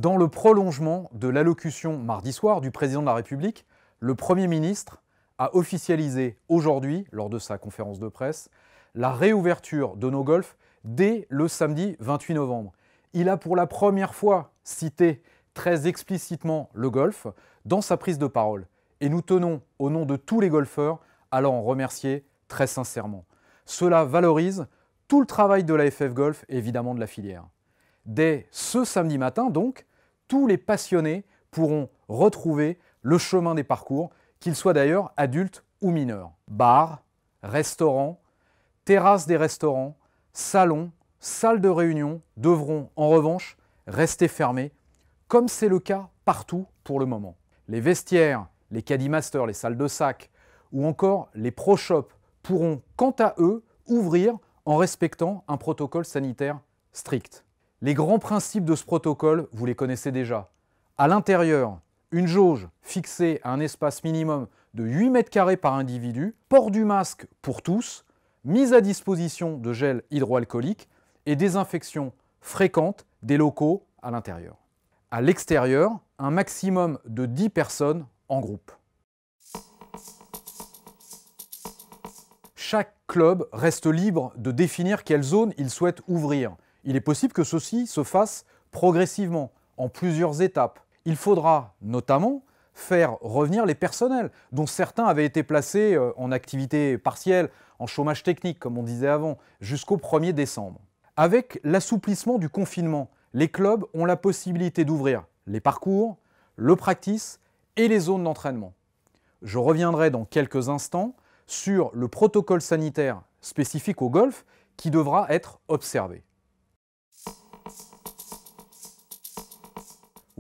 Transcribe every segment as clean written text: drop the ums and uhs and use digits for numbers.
Dans le prolongement de l'allocution mardi soir du président de la République, le Premier ministre a officialisé aujourd'hui, lors de sa conférence de presse, la réouverture de nos golfs dès le samedi 28 novembre. Il a pour la première fois cité très explicitement le golf dans sa prise de parole. Et nous tenons, au nom de tous les golfeurs, à l'en remercier très sincèrement. Cela valorise tout le travail de la FF Golf et évidemment de la filière. Dès ce samedi matin, donc, tous les passionnés pourront retrouver le chemin des parcours, qu'ils soient d'ailleurs adultes ou mineurs. Bars, restaurants, terrasses des restaurants, salons, salles de réunion devront en revanche rester fermés, comme c'est le cas partout pour le moment. Les vestiaires, les caddy masters, les salles de sac ou encore les pro shops pourront quant à eux ouvrir en respectant un protocole sanitaire strict. Les grands principes de ce protocole, vous les connaissez déjà. À l'intérieur, une jauge fixée à un espace minimum de 8 mètres carrés par individu, port du masque pour tous, mise à disposition de gel hydroalcoolique et désinfection fréquente des locaux à l'intérieur. À l'extérieur, un maximum de 10 personnes en groupe. Chaque club reste libre de définir quelle zone il souhaite ouvrir. Il est possible que ceci se fasse progressivement, en plusieurs étapes. Il faudra notamment faire revenir les personnels, dont certains avaient été placés en activité partielle, en chômage technique, comme on disait avant, jusqu'au 1er décembre. Avec l'assouplissement du confinement, les clubs ont la possibilité d'ouvrir les parcours, le practice et les zones d'entraînement. Je reviendrai dans quelques instants sur le protocole sanitaire spécifique au golf qui devra être observé.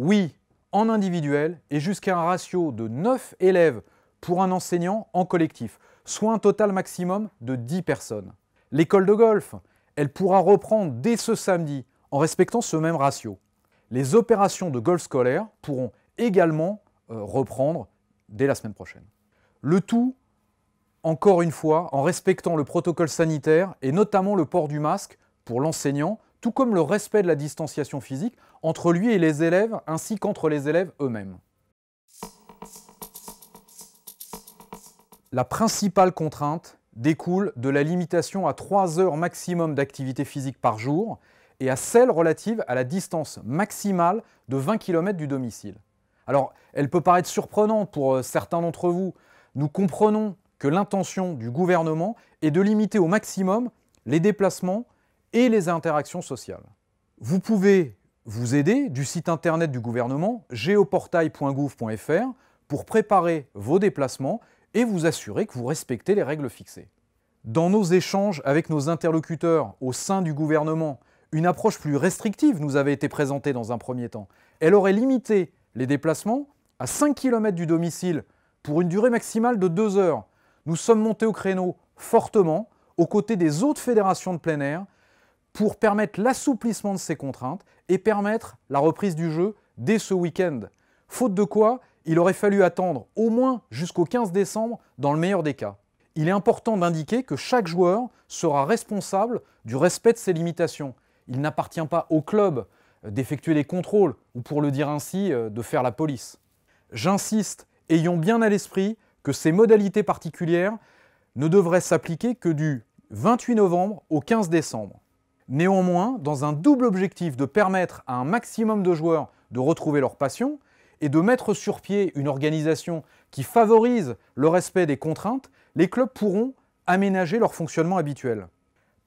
Oui, en individuel et jusqu'à un ratio de 9 élèves pour un enseignant en collectif, soit un total maximum de 10 personnes. L'école de golf, elle pourra reprendre dès ce samedi en respectant ce même ratio. Les opérations de golf scolaire pourront également reprendre dès la semaine prochaine. Le tout, encore une fois, en respectant le protocole sanitaire et notamment le port du masque pour l'enseignant, tout comme le respect de la distanciation physique entre lui et les élèves ainsi qu'entre les élèves eux-mêmes. La principale contrainte découle de la limitation à 3 heures maximum d'activité physique par jour et à celle relative à la distance maximale de 20 km du domicile. Alors, elle peut paraître surprenante pour certains d'entre vous. Nous comprenons que l'intention du gouvernement est de limiter au maximum les déplacements et les interactions sociales. Vous pouvez vous aider du site internet du gouvernement geoportail.gouv.fr pour préparer vos déplacements et vous assurer que vous respectez les règles fixées. Dans nos échanges avec nos interlocuteurs au sein du gouvernement, une approche plus restrictive nous avait été présentée dans un premier temps. Elle aurait limité les déplacements à 5 km du domicile pour une durée maximale de 2 heures. Nous sommes montés au créneau fortement aux côtés des autres fédérations de plein air pour permettre l'assouplissement de ces contraintes et permettre la reprise du jeu dès ce week-end. Faute de quoi, il aurait fallu attendre au moins jusqu'au 15 décembre dans le meilleur des cas. Il est important d'indiquer que chaque joueur sera responsable du respect de ces limitations. Il n'appartient pas au club d'effectuer les contrôles ou, pour le dire ainsi, de faire la police. J'insiste, ayons bien à l'esprit que ces modalités particulières ne devraient s'appliquer que du 28 novembre au 15 décembre. Néanmoins, dans un double objectif de permettre à un maximum de joueurs de retrouver leur passion et de mettre sur pied une organisation qui favorise le respect des contraintes, les clubs pourront aménager leur fonctionnement habituel.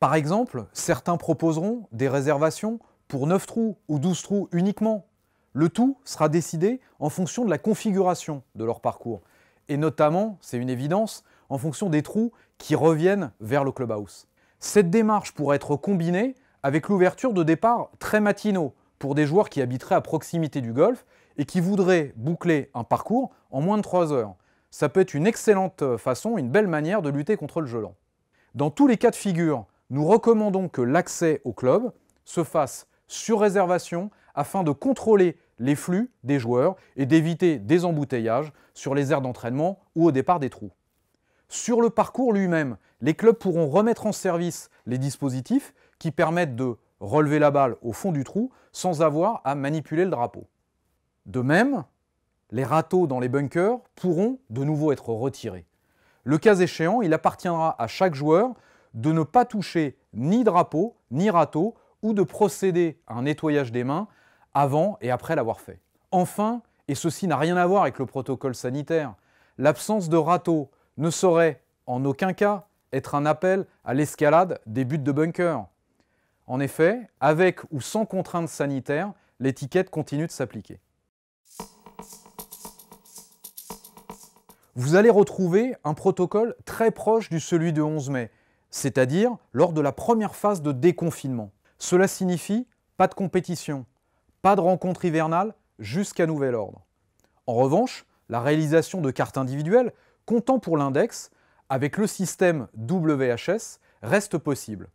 Par exemple, certains proposeront des réservations pour 9 trous ou 12 trous uniquement. Le tout sera décidé en fonction de la configuration de leur parcours et notamment, c'est une évidence, en fonction des trous qui reviennent vers le clubhouse. Cette démarche pourrait être combinée avec l'ouverture de départs très matinaux pour des joueurs qui habiteraient à proximité du golf et qui voudraient boucler un parcours en moins de 3 heures. Ça peut être une excellente façon, une belle manière de lutter contre le gelant. Dans tous les cas de figure, nous recommandons que l'accès au club se fasse sur réservation afin de contrôler les flux des joueurs et d'éviter des embouteillages sur les aires d'entraînement ou au départ des trous. Sur le parcours lui-même, les clubs pourront remettre en service les dispositifs qui permettent de relever la balle au fond du trou sans avoir à manipuler le drapeau. De même, les râteaux dans les bunkers pourront de nouveau être retirés. Le cas échéant, il appartiendra à chaque joueur de ne pas toucher ni drapeau, ni râteau, ou de procéder à un nettoyage des mains avant et après l'avoir fait. Enfin, et ceci n'a rien à voir avec le protocole sanitaire, l'absence de râteau ne saurait en aucun cas être un appel à l'escalade des buts de bunker. En effet, avec ou sans contrainte sanitaire, l'étiquette continue de s'appliquer. Vous allez retrouver un protocole très proche de celui de 11 mai, c'est-à-dire lors de la première phase de déconfinement. Cela signifie pas de compétition, pas de rencontre hivernale jusqu'à nouvel ordre. En revanche, la réalisation de cartes individuelles comptant pour l'index avec le système WHS reste possible.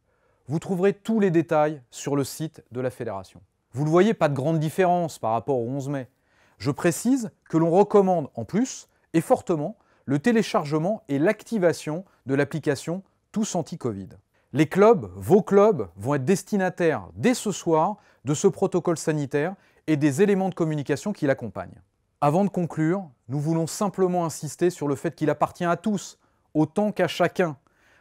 Vous trouverez tous les détails sur le site de la Fédération. Vous le voyez, pas de grande différence par rapport au 11 mai. Je précise que l'on recommande en plus et fortement le téléchargement et l'activation de l'application Tous Anti-Covid. Les clubs, vos clubs, vont être destinataires dès ce soir de ce protocole sanitaire et des éléments de communication qui l'accompagnent. Avant de conclure, nous voulons simplement insister sur le fait qu'il appartient à tous, autant qu'à chacun,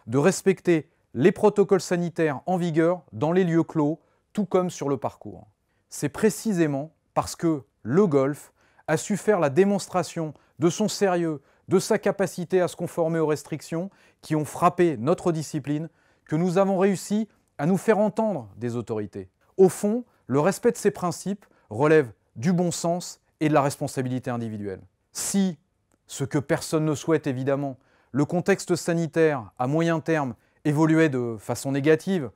de respecter les protocoles sanitaires en vigueur dans les lieux clos, tout comme sur le parcours. C'est précisément parce que le golf a su faire la démonstration de son sérieux, de sa capacité à se conformer aux restrictions qui ont frappé notre discipline, que nous avons réussi à nous faire entendre des autorités. Au fond, le respect de ces principes relève du bon sens et de la responsabilité individuelle. Si, ce que personne ne souhaite évidemment, le contexte sanitaire à moyen terme évoluait de façon négative,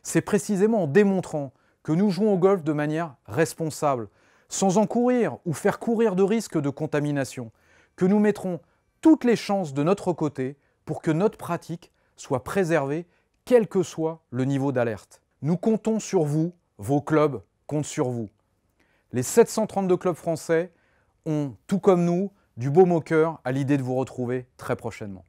c'est précisément en démontrant que nous jouons au golf de manière responsable, sans encourir ou faire courir de risques de contamination, que nous mettrons toutes les chances de notre côté pour que notre pratique soit préservée, quel que soit le niveau d'alerte. Nous comptons sur vous, vos clubs comptent sur vous. Les 732 clubs français ont, tout comme nous, du baume au cœur à l'idée de vous retrouver très prochainement.